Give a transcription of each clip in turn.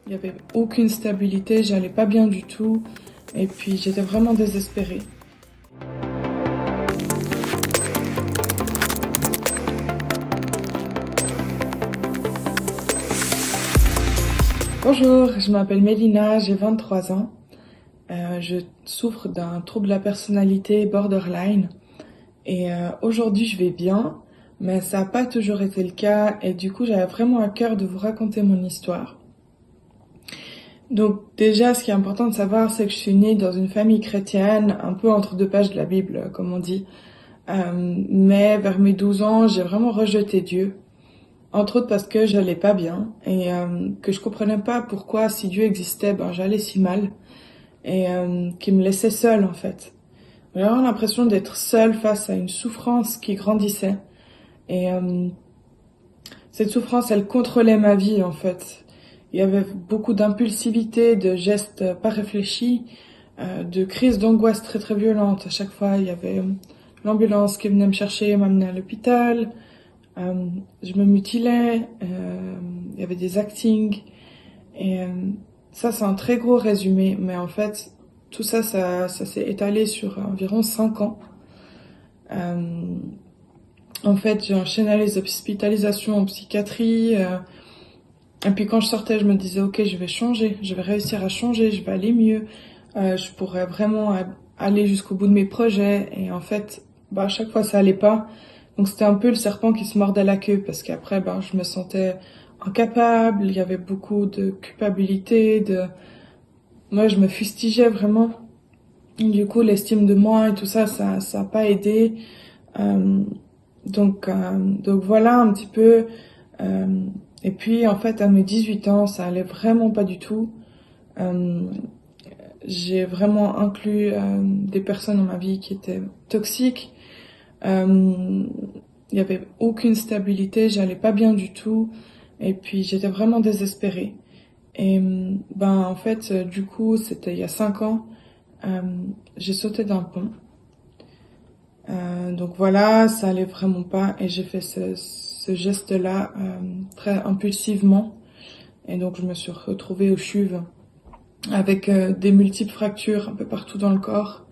Il n'y avait aucune stabilité, j'allais pas bien du tout. Et puis j'étais vraiment désespérée. Bonjour, je m'appelle Mélina, j'ai 23 ans. Je souffre d'un trouble de la personnalité borderline. Et aujourd'hui je vais bien, mais ça n'a pas toujours été le cas. Et du coup j'avais vraiment à cœur de vous raconter mon histoire. Donc déjà, ce qui est important de savoir, c'est que je suis née dans une famille chrétienne, un peu entre deux pages de la Bible, comme on dit. Mais vers mes 12 ans, j'ai vraiment rejeté Dieu. Entre autres parce que j'allais pas bien et que je comprenais pas pourquoi, si Dieu existait, ben j'allais si mal et qu'il me laissait seule en fait. J'avais vraiment l'impression d'être seule face à une souffrance qui grandissait et cette souffrance, elle contrôlait ma vie en fait. Il y avait beaucoup d'impulsivité, de gestes pas réfléchis, de crises d'angoisse très très violentes. À chaque fois, il y avait l'ambulance qui venait me chercher et m'amener à l'hôpital. Je me mutilais, il y avait des actings. Et ça, c'est un très gros résumé. Mais en fait, tout ça, ça s'est étalé sur environ 5 ans. En fait, j'ai enchaîné les hospitalisations en psychiatrie. Et puis quand je sortais, je me disais, ok, je vais changer, je vais réussir à changer, je vais aller mieux. Je pourrais vraiment aller jusqu'au bout de mes projets. Et en fait, bah, à chaque fois, ça allait pas. Donc c'était un peu le serpent qui se mordait la queue parce qu'après, ben, je me sentais incapable. Il y avait beaucoup de culpabilité, moi, je me fustigeais vraiment. Du coup, l'estime de moi et tout ça, ça a pas aidé. Euh, donc voilà un petit peu. Euh, et puis en fait, à mes 18 ans, ça allait vraiment pas du tout. Euh, j'ai vraiment inclus des personnes dans ma vie qui étaient toxiques. Il y avait aucune stabilité, j'allais pas bien du tout. Et puis j'étais vraiment désespérée. Et ben en fait, du coup, c'était il y a 5 ans, euh, j'ai sauté d'un pont. Donc voilà, ça allait vraiment pas et j'ai fait ce geste-là très impulsivement. Et donc je me suis retrouvée au CHUV avec des multiples fractures un peu partout dans le corps,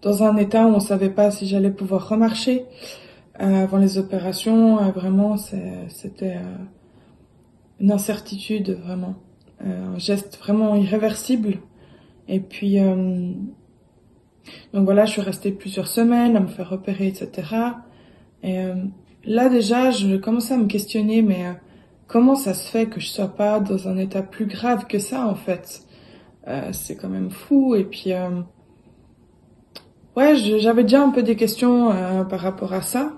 dans un état où on savait pas si j'allais pouvoir remarcher avant les opérations. Vraiment, c'était une incertitude vraiment, un geste vraiment irréversible. Et puis donc voilà, je suis restée plusieurs semaines à me faire opérer, etc. Et là déjà, je commençais à me questionner, mais comment ça se fait que je sois pas dans un état plus grave que ça en fait? C'est quand même fou. Et puis ouais, j'avais déjà un peu des questions par rapport à ça.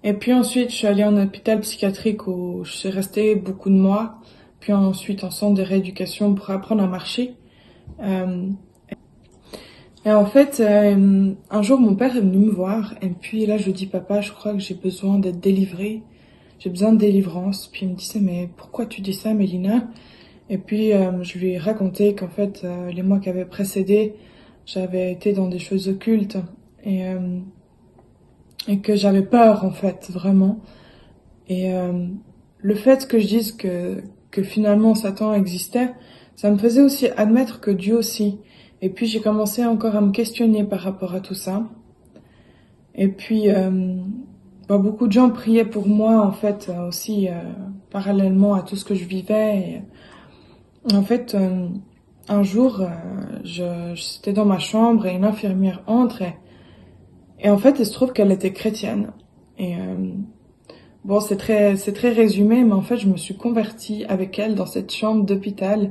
Et puis ensuite, je suis allée en hôpital psychiatrique où je suis restée beaucoup de mois. Puis ensuite en centre de rééducation pour apprendre à marcher. Euh, et en fait, un jour, mon père est venu me voir. Et puis là, je lui dis, papa, je crois que j'ai besoin d'être délivrée. J'ai besoin de délivrance. Puis il me disait, mais pourquoi tu dis ça, Mélina? Et puis je lui ai raconté qu'en fait, les mois qui avaient précédé, j'avais été dans des choses occultes. Et, euh, et que j'avais peur, en fait, vraiment. Et le fait que je dise que finalement Satan existait, ça me faisait aussi admettre que Dieu aussi. Et puis j'ai commencé encore à me questionner par rapport à tout ça. Et puis bah, beaucoup de gens priaient pour moi en fait aussi parallèlement à tout ce que je vivais. Et, en fait, un jour, j'étais dans ma chambre et une infirmière entre et en fait, il se trouve qu'elle était chrétienne. Et bon, c'est très résumé, mais en fait, je me suis convertie avec elle dans cette chambre d'hôpital.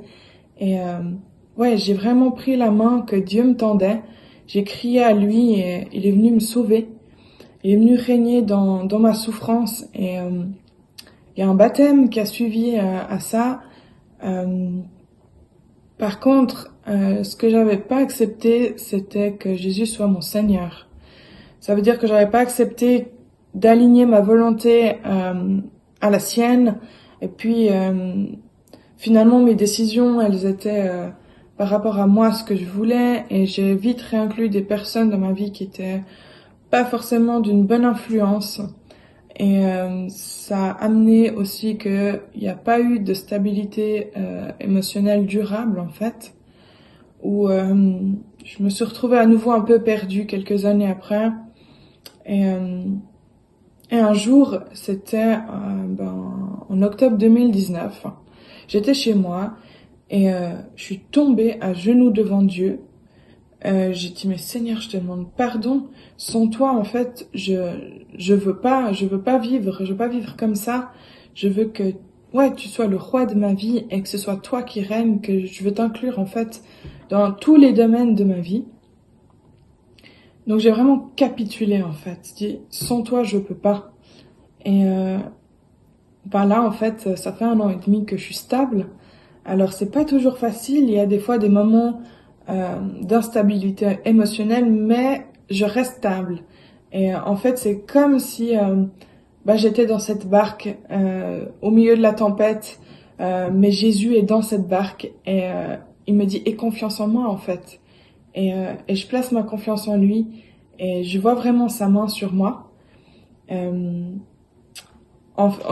Et ouais, j'ai vraiment pris la main que Dieu me tendait. J'ai crié à lui et il est venu me sauver. Il est venu régner dans ma souffrance. Et il y a un baptême qui a suivi à ça. Euh, Par contre, ce que j'avais pas accepté, c'était que Jésus soit mon Seigneur. Ça veut dire que j'avais pas accepté d'aligner ma volonté à la sienne. Et puis, finalement, mes décisions, elles étaient par rapport à moi, ce que je voulais. Et j'ai vite réinclus des personnes dans ma vie qui étaient pas forcément d'une bonne influence. Et ça a amené aussi qu'il n'y a pas eu de stabilité émotionnelle durable en fait, où je me suis retrouvée à nouveau un peu perdue quelques années après. Et un jour, c'était en octobre 2019, j'étais chez moi et je suis tombée à genoux devant Dieu. J'ai dit, mais Seigneur, je te demande pardon. Sans toi, en fait, je veux pas vivre comme ça. Je veux que, ouais, tu sois le roi de ma vie et que ce soit toi qui règne, que je veux t'inclure, en fait, dans tous les domaines de ma vie. Donc, j'ai vraiment capitulé, en fait. J'ai dit, sans toi, je peux pas. Et, là, en fait, ça fait 1 an et demi que je suis stable. Alors, c'est pas toujours facile. Il y a des fois des moments d'instabilité émotionnelle, mais je reste stable. Et en fait, c'est comme si j'étais dans cette barque au milieu de la tempête, mais Jésus est dans cette barque et il me dit « Aie confiance en moi » en fait. Et je place ma confiance en lui et je vois vraiment sa main sur moi. Je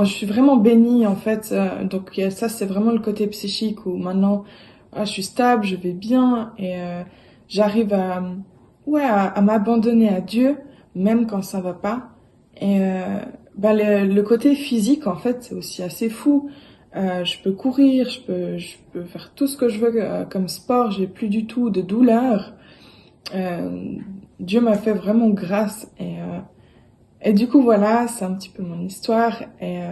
suis vraiment bénie en fait, donc ça c'est vraiment le côté psychique où maintenant je suis stable, je vais bien et j'arrive à m'abandonner à Dieu même quand ça va pas. Et le côté physique en fait c'est aussi assez fou. Je peux courir, je peux faire tout ce que je veux comme sport, j'ai plus du tout de douleur. Dieu m'a fait vraiment grâce et du coup voilà, c'est un petit peu mon histoire et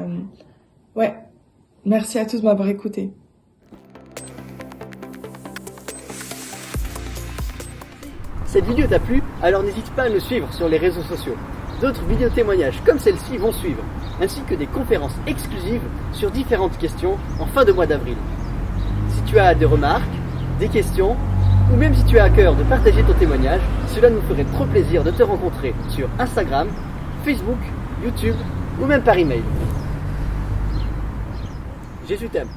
merci à tous de m'avoir écouté. Cette vidéo t'a plu? Alors n'hésite pas à me suivre sur les réseaux sociaux. D'autres vidéos témoignages comme celle-ci vont suivre, ainsi que des conférences exclusives sur différentes questions en fin de mois d'avril. Si tu as des remarques, des questions, ou même si tu as à cœur de partager ton témoignage, cela nous ferait trop plaisir de te rencontrer sur Instagram, Facebook, YouTube ou même par email. Jésus t'aime.